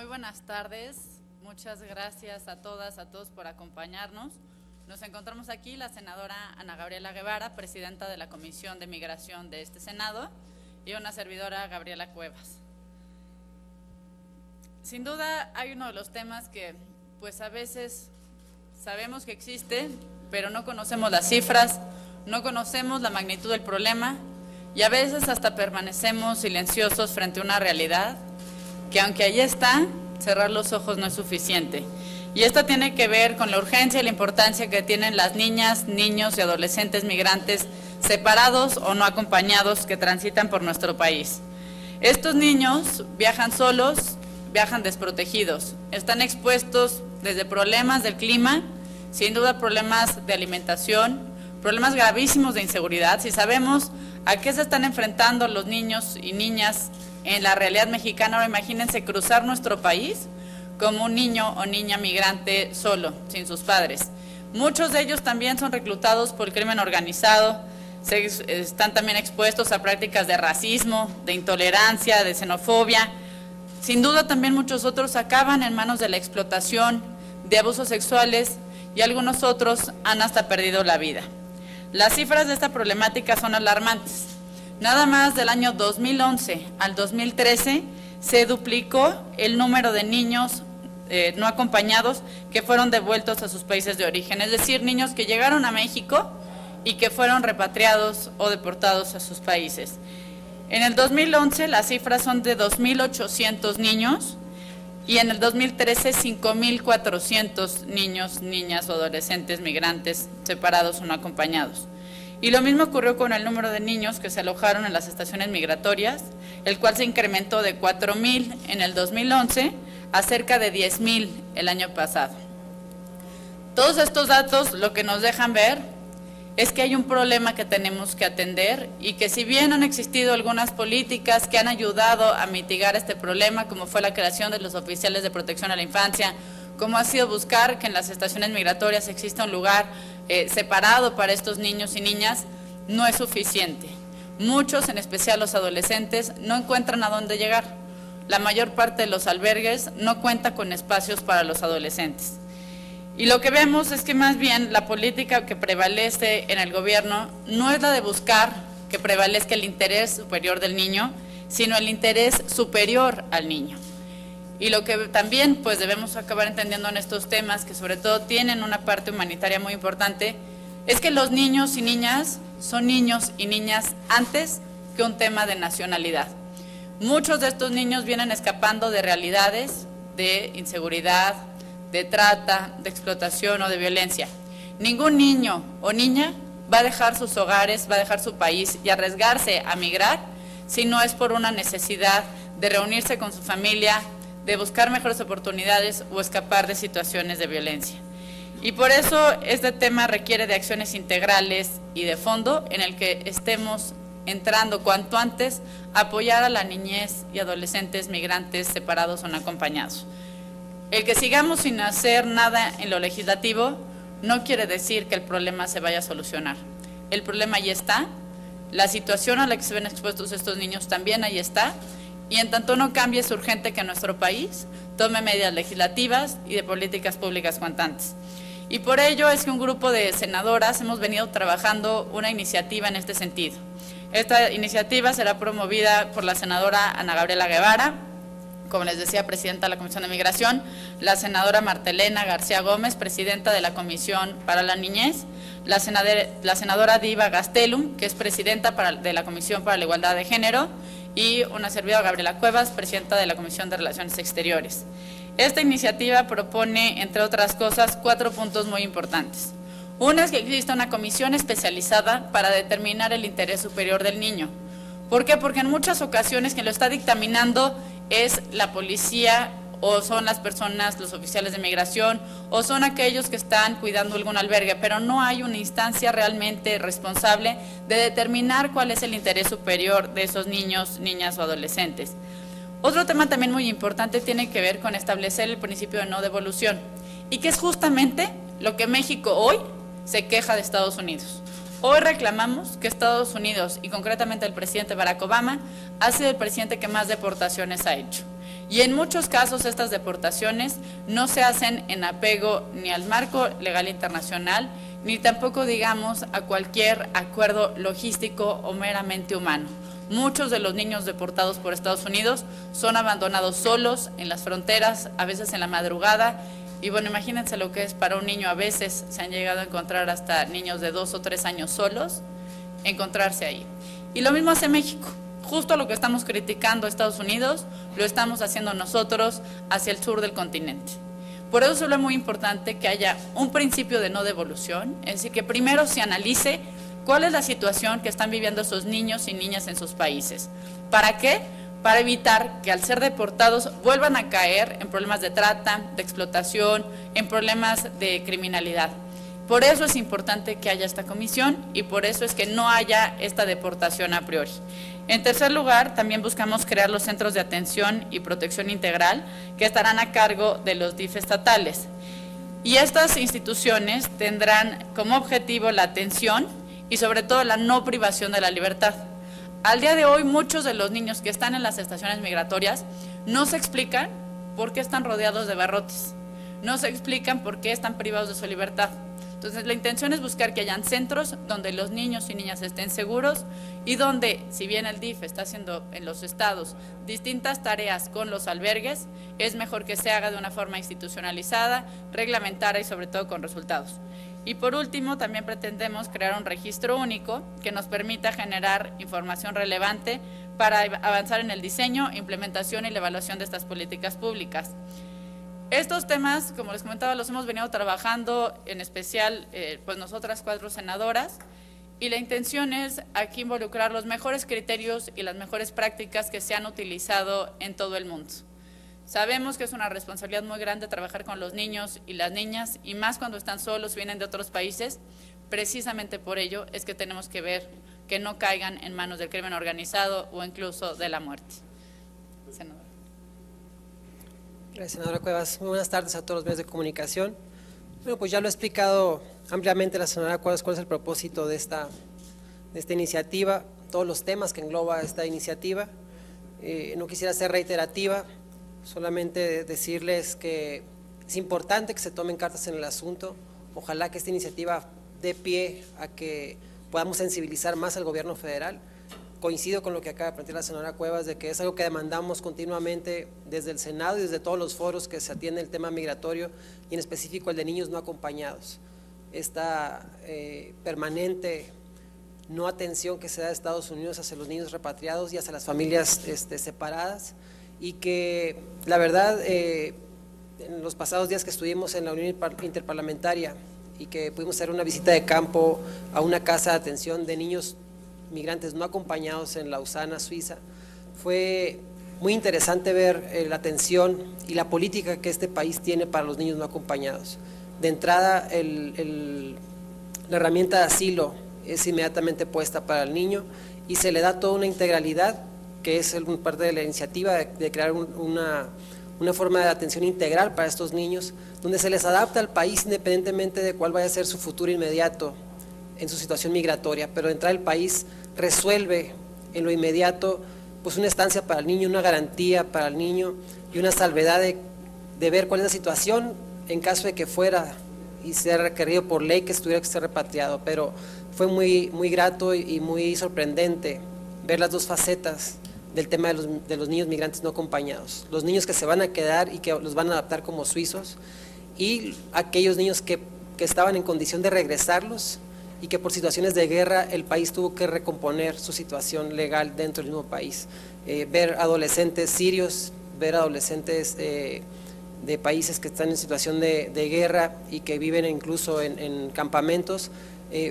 Muy buenas tardes, muchas gracias a todas, a todos por acompañarnos. Nos encontramos aquí la senadora Ana Gabriela Guevara, presidenta de la Comisión de Migración de este Senado, y una servidora, Gabriela Cuevas. Sin duda hay uno de los temas que pues a veces sabemos que existe, pero no conocemos las cifras, no conocemos la magnitud del problema y a veces hasta permanecemos silenciosos frente a una realidad que aunque ahí está, cerrar los ojos no es suficiente. Y esto tiene que ver con la urgencia y la importancia que tienen las niñas, niños y adolescentes migrantes separados o no acompañados que transitan por nuestro país. Estos niños viajan solos, viajan desprotegidos, están expuestos desde problemas del clima, sin duda problemas de alimentación, problemas gravísimos de inseguridad. Si sabemos a qué se están enfrentando los niños y niñas en la realidad mexicana, ahora imagínense cruzar nuestro país como un niño o niña migrante solo, sin sus padres. Muchos de ellos también son reclutados por el crimen organizado, están también expuestos a prácticas de racismo, de intolerancia, de xenofobia. Sin duda también muchos otros acaban en manos de la explotación, de abusos sexuales y algunos otros han hasta perdido la vida. Las cifras de esta problemática son alarmantes. Nada más del año 2011 al 2013 se duplicó el número de niños no acompañados que fueron devueltos a sus países de origen, es decir, niños que llegaron a México y que fueron repatriados o deportados a sus países. En el 2011 las cifras son de 2.800 niños y en el 2013 5.400 niños, niñas o adolescentes migrantes separados o no acompañados. Y lo mismo ocurrió con el número de niños que se alojaron en las estaciones migratorias, el cual se incrementó de 4.000 en el 2011 a cerca de 10.000 el año pasado. Todos estos datos lo que nos dejan ver es que hay un problema que tenemos que atender y que si bien han existido algunas políticas que han ayudado a mitigar este problema, como fue la creación de los oficiales de protección a la infancia, como ha sido buscar que en las estaciones migratorias exista un lugar separado para estos niños y niñas, no es suficiente. Muchos, en especial los adolescentes, no encuentran a dónde llegar. La mayor parte de los albergues no cuenta con espacios para los adolescentes. Y lo que vemos es que más bien la política que prevalece en el gobierno no es la de buscar que prevalezca el interés superior del niño, sino el interés superior al niño. Y lo que también pues debemos acabar entendiendo en estos temas, que sobre todo tienen una parte humanitaria muy importante, es que los niños y niñas son niños y niñas antes que un tema de nacionalidad. Muchos de estos niños vienen escapando de realidades de inseguridad, de trata, de explotación o de violencia. Ningún niño o niña va a dejar sus hogares, va a dejar su país y arriesgarse a migrar si no es por una necesidad de reunirse con su familia, de buscar mejores oportunidades o escapar de situaciones de violencia. Y por eso este tema requiere de acciones integrales y de fondo en el que estemos entrando cuanto antes a apoyar a la niñez y adolescentes migrantes separados o no acompañados. El que sigamos sin hacer nada en lo legislativo no quiere decir que el problema se vaya a solucionar. El problema ahí está, la situación a la que se ven expuestos estos niños también ahí está, y en tanto no cambie es urgente que nuestro país tome medidas legislativas y de políticas públicas cuanto antes. Y por ello es que un grupo de senadoras hemos venido trabajando una iniciativa en este sentido. Esta iniciativa será promovida por la senadora Ana Gabriela Guevara, como les decía, presidenta de la Comisión de Migración, la senadora Martelena García Gómez, presidenta de la Comisión para la Niñez, la senadora Diva Gastelum, que es presidenta de la Comisión para la Igualdad de Género, y una servidora, Gabriela Cuevas, presidenta de la Comisión de Relaciones Exteriores. Esta iniciativa propone, entre otras cosas, 4 puntos muy importantes. Uno es que exista una comisión especializada para determinar el interés superior del niño. ¿Por qué? Porque en muchas ocasiones quien lo está dictaminando es la policía o son las personas, los oficiales de migración o son aquellos que están cuidando algún albergue, pero no hay una instancia realmente responsable de determinar cuál es el interés superior de esos niños, niñas o adolescentes. Otro tema también muy importante tiene que ver con establecer el principio de no devolución y que es justamente lo que México hoy se queja de Estados Unidos. Hoy reclamamos que Estados Unidos, y concretamente el presidente Barack Obama, ha sido el presidente que más deportaciones ha hecho. Y en muchos casos estas deportaciones no se hacen en apego ni al marco legal internacional, ni tampoco, digamos, a cualquier acuerdo logístico o meramente humano. Muchos de los niños deportados por Estados Unidos son abandonados solos en las fronteras, a veces en la madrugada, y bueno, imagínense lo que es para un niño. A veces se han llegado a encontrar hasta niños de 2 o 3 años solos, encontrarse ahí. Y lo mismo hace México. Justo lo que estamos criticando a Estados Unidos, lo estamos haciendo nosotros hacia el sur del continente. Por eso es muy importante que haya un principio de no devolución, es decir, que primero se analice cuál es la situación que están viviendo esos niños y niñas en sus países. ¿Para qué? Para evitar que al ser deportados vuelvan a caer en problemas de trata, de explotación, en problemas de criminalidad. Por eso es importante que haya esta comisión y por eso es que no haya esta deportación a priori. En tercer lugar, también buscamos crear los centros de atención y protección integral que estarán a cargo de los DIF estatales. Y estas instituciones tendrán como objetivo la atención y sobre todo la no privación de la libertad. Al día de hoy, muchos de los niños que están en las estaciones migratorias no se explican por qué están rodeados de barrotes, no se explican por qué están privados de su libertad. Entonces, la intención es buscar que hayan centros donde los niños y niñas estén seguros y donde, si bien el DIF está haciendo en los estados distintas tareas con los albergues, es mejor que se haga de una forma institucionalizada, reglamentaria y sobre todo con resultados. Y por último, también pretendemos crear un registro único que nos permita generar información relevante para avanzar en el diseño, implementación y la evaluación de estas políticas públicas. Estos temas, como les comentaba, los hemos venido trabajando, en especial pues nosotras 4 senadoras, y la intención es aquí involucrar los mejores criterios y las mejores prácticas que se han utilizado en todo el mundo. Sabemos que es una responsabilidad muy grande trabajar con los niños y las niñas, y más cuando están solos, vienen de otros países. Precisamente por ello es que tenemos que ver que no caigan en manos del crimen organizado o incluso de la muerte. Senadora. Gracias, senadora Cuevas. Muy buenas tardes a todos los medios de comunicación. Bueno, pues ya lo ha explicado ampliamente la senadora Cuevas cuál es el propósito de esta iniciativa, todos los temas que engloba esta iniciativa. No quisiera ser reiterativa, solamente decirles que es importante que se tomen cartas en el asunto. Ojalá que esta iniciativa dé pie a que podamos sensibilizar más al gobierno federal. Coincido con lo que acaba de plantear la senadora Cuevas, de que es algo que demandamos continuamente desde el Senado y desde todos los foros que se atiende el tema migratorio y en específico el de niños no acompañados. Esta permanente no atención que se da de Estados Unidos hacia los niños repatriados y hacia las familias separadas, y que la verdad en los pasados días que estuvimos en la Unión Interparlamentaria y que pudimos hacer una visita de campo a una casa de atención de niños migrantes no acompañados en Lausana, Suiza, fue muy interesante ver la atención y la política que este país tiene para los niños no acompañados. De entrada, la herramienta de asilo es inmediatamente puesta para el niño y se le da toda una integralidad, que es parte de la iniciativa de crear una forma de atención integral para estos niños, donde se les adapta al país independientemente de cuál vaya a ser su futuro inmediato en su situación migratoria, pero de entrada el país resuelve en lo inmediato pues una estancia para el niño, una garantía para el niño y una salvedad de ver cuál es la situación en caso de que fuera y sea requerido por ley que estuviera que ser repatriado. Pero fue muy grato y muy sorprendente ver las dos facetas del tema de los niños migrantes no acompañados, los niños que se van a quedar y que los van a adaptar como suizos, y aquellos niños que estaban en condición de regresarlos y que por situaciones de guerra el país tuvo que recomponer su situación legal dentro del mismo país. Ver adolescentes sirios, ver adolescentes de países que están en situación de guerra y que viven incluso en campamentos,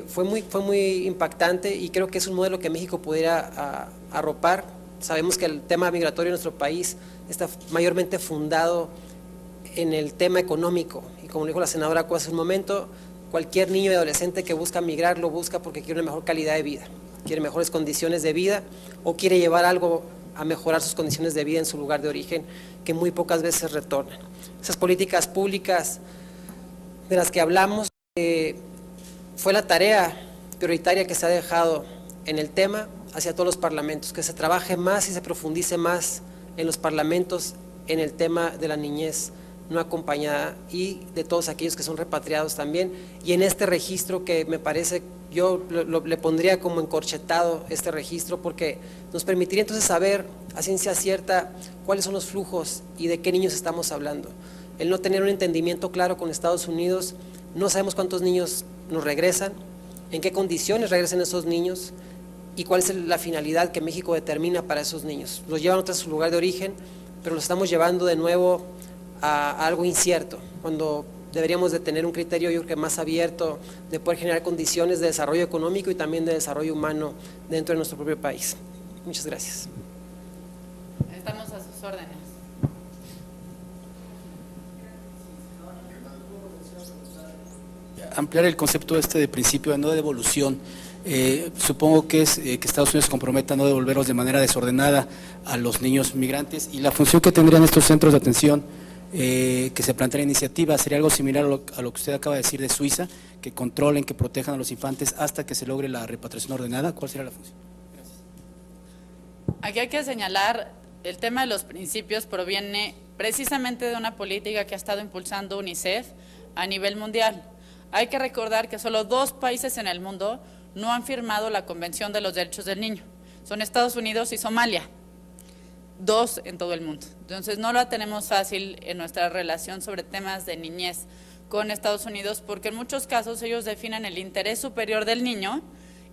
fue muy impactante, y creo que es un modelo que México pudiera arropar. Sabemos que el tema migratorio en nuestro país está mayormente fundado en el tema económico, y como dijo la senadora Cuevas hace un momento, cualquier niño y adolescente que busca migrar lo busca porque quiere una mejor calidad de vida, quiere mejores condiciones de vida o quiere llevar algo a mejorar sus condiciones de vida en su lugar de origen, que muy pocas veces retornan. Esas políticas públicas de las que hablamos fue la tarea prioritaria que se ha dejado en el tema hacia todos los parlamentos, que se trabaje más y se profundice más en los parlamentos en el tema de la niñez no acompañada y de todos aquellos que son repatriados también, y en este registro que me parece, yo le pondría como encorchetado este registro, porque nos permitiría entonces saber a ciencia cierta cuáles son los flujos y de qué niños estamos hablando. El no tener un entendimiento claro con Estados Unidos, no sabemos cuántos niños nos regresan, en qué condiciones regresan esos niños y cuál es la finalidad que México determina para esos niños. Los llevan a su lugar de origen, pero los estamos llevando de nuevo a algo incierto, cuando deberíamos de tener un criterio, yo creo que más abierto, de poder generar condiciones de desarrollo económico y también de desarrollo humano dentro de nuestro propio país. Muchas gracias. Estamos a sus órdenes. Ampliar el concepto de principio de no devolución. Supongo que es que Estados Unidos se comprometa a no devolverlos de manera desordenada a los niños migrantes, y la función que tendrían estos centros de atención que se plantea la iniciativa sería algo similar a lo que usted acaba de decir de Suiza, que controlen, que protejan a los infantes hasta que se logre la repatriación ordenada. ¿Cuál sería la función? Gracias. Aquí hay que señalar, el tema de los principios proviene precisamente de una política que ha estado impulsando UNICEF a nivel mundial. Hay que recordar que solo 2 países en el mundo no han firmado la Convención de los Derechos del Niño. Son Estados Unidos y Somalia. 2 en todo el mundo. Entonces no la tenemos fácil en nuestra relación sobre temas de niñez con Estados Unidos, porque en muchos casos ellos definen el interés superior del niño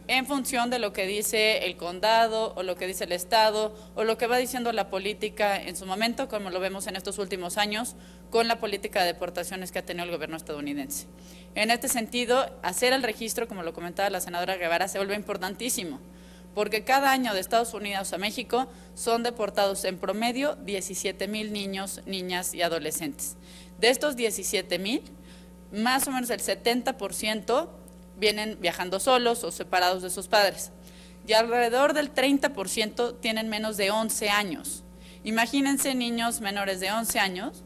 en función de lo que dice el condado o lo que dice el estado o lo que va diciendo la política en su momento, como lo vemos en estos últimos años con la política de deportaciones que ha tenido el gobierno estadounidense. En este sentido, hacer el registro, como lo comentaba la senadora Guevara, se vuelve importantísimo, porque cada año de Estados Unidos a México son deportados en promedio 17,000 niños, niñas y adolescentes. De estos 17,000, más o menos el 70% vienen viajando solos o separados de sus padres, y alrededor del 30% tienen menos de 11 años. Imagínense niños menores de 11 años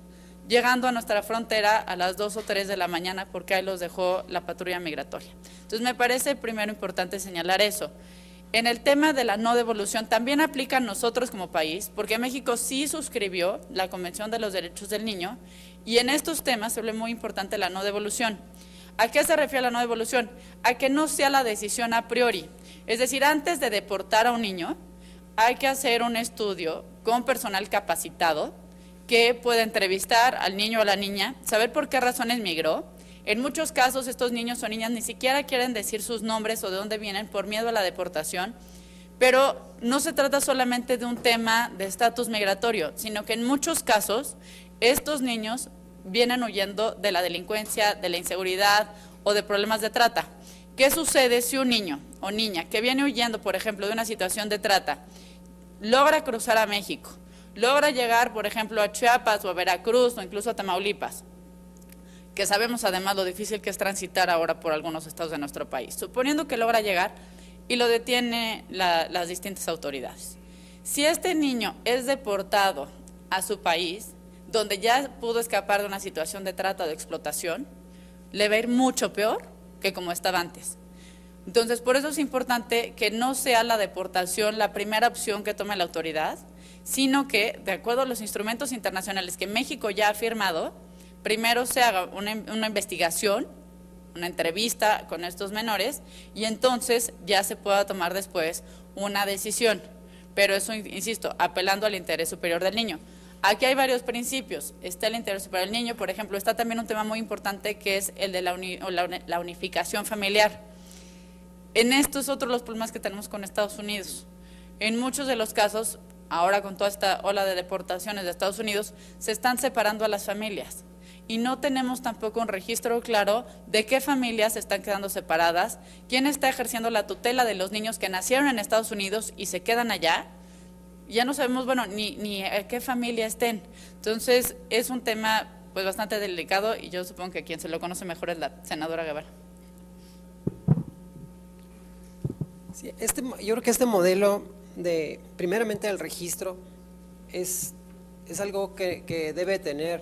llegando a nuestra frontera a las 2 o 3 de la mañana porque ahí los dejó la patrulla migratoria. Entonces me parece primero importante señalar eso. En el tema de la no devolución también aplica a nosotros como país, porque México sí suscribió la Convención de los Derechos del Niño, y en estos temas se vuelve muy importante la no devolución. ¿A qué se refiere la no devolución? A que no sea la decisión a priori. Es decir, antes de deportar a un niño, hay que hacer un estudio con personal capacitado que pueda entrevistar al niño o a la niña, saber por qué razones migró. En muchos casos estos niños o niñas ni siquiera quieren decir sus nombres o de dónde vienen por miedo a la deportación, pero no se trata solamente de un tema de estatus migratorio, sino que en muchos casos estos niños vienen huyendo de la delincuencia, de la inseguridad o de problemas de trata. ¿Qué sucede si un niño o niña que viene huyendo, por ejemplo, de una situación de trata, logra cruzar a México, logra llegar, por ejemplo, a Chiapas o a Veracruz o incluso a Tamaulipas, que sabemos además lo difícil que es transitar ahora por algunos estados de nuestro país, suponiendo que logra llegar y lo detiene las distintas autoridades? Si este niño es deportado a su país, donde ya pudo escapar de una situación de trata o de explotación, le va a ir mucho peor que como estaba antes. Entonces, por eso es importante que no sea la deportación la primera opción que tome la autoridad, sino que, de acuerdo a los instrumentos internacionales que México ya ha firmado, primero se haga una investigación, una entrevista con estos menores, y entonces ya se pueda tomar después una decisión. Pero eso, insisto, apelando al interés superior del niño. Aquí hay varios principios. Está el interés superior del niño, por ejemplo, está también un tema muy importante que es el de la unificación familiar. En estos otros los problemas que tenemos con Estados Unidos. En muchos de los casos, ahora con toda esta ola de deportaciones de Estados Unidos, se están separando a las familias. Y no tenemos tampoco un registro claro de qué familias están quedando separadas, quién está ejerciendo la tutela de los niños que nacieron en Estados Unidos y se quedan allá. Ya no sabemos, bueno, ni a qué familia estén. Entonces, es un tema pues bastante delicado, y yo supongo que quien se lo conoce mejor es la senadora Guevara. Sí, yo creo que este modelo de, primeramente, el registro, es algo que debe tener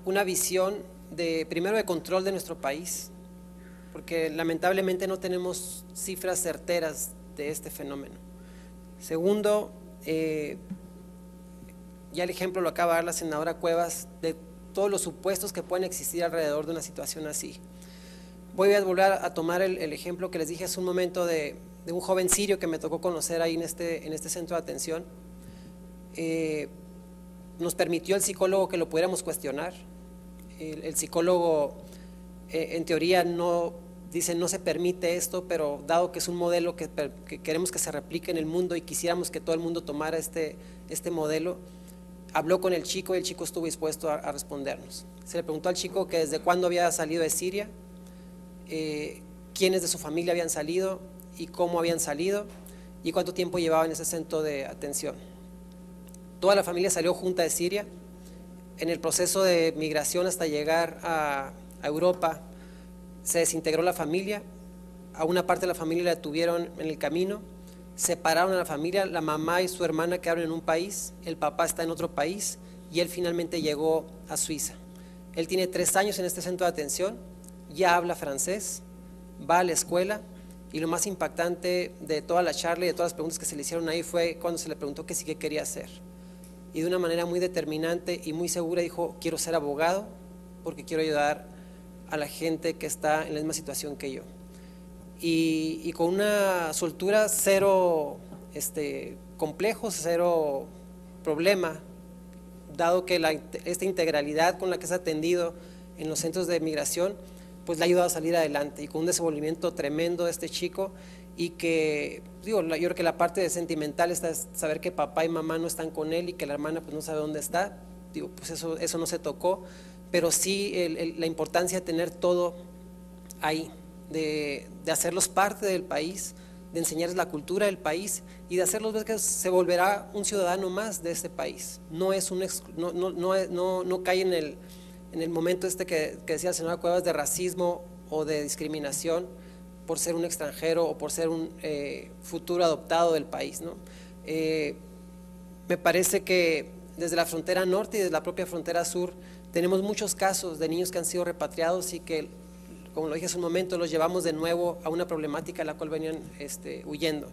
una visión primero de control de nuestro país, porque lamentablemente no tenemos cifras certeras de este fenómeno. Segundo, Ya el ejemplo lo acaba de dar la senadora Cuevas de todos los supuestos que pueden existir alrededor de una situación así. Voy a volver a tomar el ejemplo que les dije hace un momento de un joven sirio que me tocó conocer ahí en este centro de atención. Nos permitió el psicólogo que lo pudiéramos cuestionar. El psicólogo, en teoría, dice no se permite esto, pero dado que es un modelo que queremos que se replique en el mundo y quisiéramos que todo el mundo tomara este modelo, habló con el chico y el chico estuvo dispuesto a respondernos. Se le preguntó al chico que desde cuándo había salido de Siria, quiénes de su familia habían salido y cómo habían salido y cuánto tiempo llevaba en ese centro de atención. Toda la familia salió junta de Siria. En el proceso de migración hasta llegar a Europa se desintegró la familia, a una parte de la familia la detuvieron en el camino, separaron a la familia, la mamá y su hermana quedaron en un país, el papá está en otro país y él finalmente llegó a Suiza. Él tiene 3 años en este centro de atención, ya habla francés, va a la escuela y lo más impactante de toda la charla y de todas las preguntas que se le hicieron ahí fue cuando se le preguntó que sí que quería hacer. Y de una manera muy determinante y muy segura dijo, quiero ser abogado porque quiero ayudar a la gente que está en la misma situación que yo. Y con una soltura cero complejos, cero problema, dado que esta integralidad con la que es atendido en los centros de migración, pues le ha ayudado a salir adelante y con un desenvolvimiento tremendo de este chico y que, yo creo que la parte sentimental está es saber que papá y mamá no están con él y que la hermana pues no sabe dónde está, pues eso no se tocó, pero sí la importancia de tener todo ahí, de hacerlos parte del país, de enseñarles la cultura del país y de hacerlos ver que se volverá un ciudadano más de este país. No cae en el momento que decía la señora Cuevas de racismo o de discriminación por ser un extranjero o por ser un futuro adoptado del país, ¿no? Me parece que desde la frontera norte y desde la propia frontera sur tenemos muchos casos de niños que han sido repatriados y que, como lo dije hace un momento, los llevamos de nuevo a una problemática a la cual venían huyendo.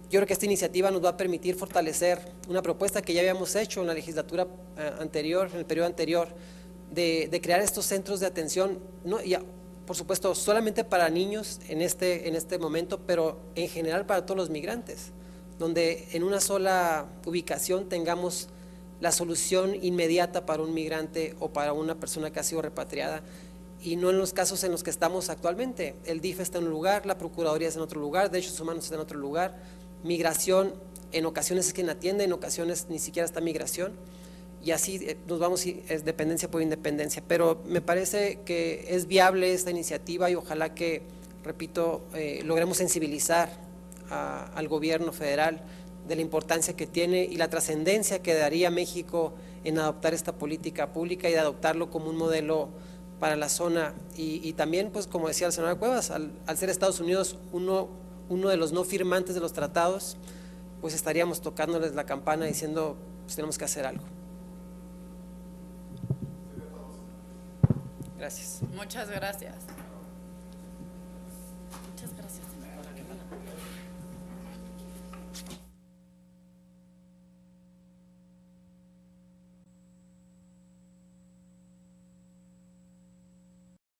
Yo creo que esta iniciativa nos va a permitir fortalecer una propuesta que ya habíamos hecho en la legislatura anterior, en el periodo anterior, de crear estos centros de atención, por supuesto, solamente para niños en este momento, pero en general para todos los migrantes, donde en una sola ubicación tengamos la solución inmediata para un migrante o para una persona que ha sido repatriada, y no en los casos en los que estamos actualmente. El DIF está en un lugar, la Procuraduría está en otro lugar, Derechos Humanos está en otro lugar, migración en ocasiones es quien atiende, en ocasiones ni siquiera está migración, y así nos vamos dependencia por independencia. Pero me parece que es viable esta iniciativa y ojalá que, repito, logremos sensibilizar al gobierno federal de la importancia que tiene y la trascendencia que daría México en adoptar esta política pública y de adoptarlo como un modelo para la zona. Y también, pues como decía la señora Cuevas, al ser Estados Unidos uno de los no firmantes de los tratados, pues estaríamos tocándoles la campana diciendo, pues tenemos que hacer algo. Gracias. Muchas gracias.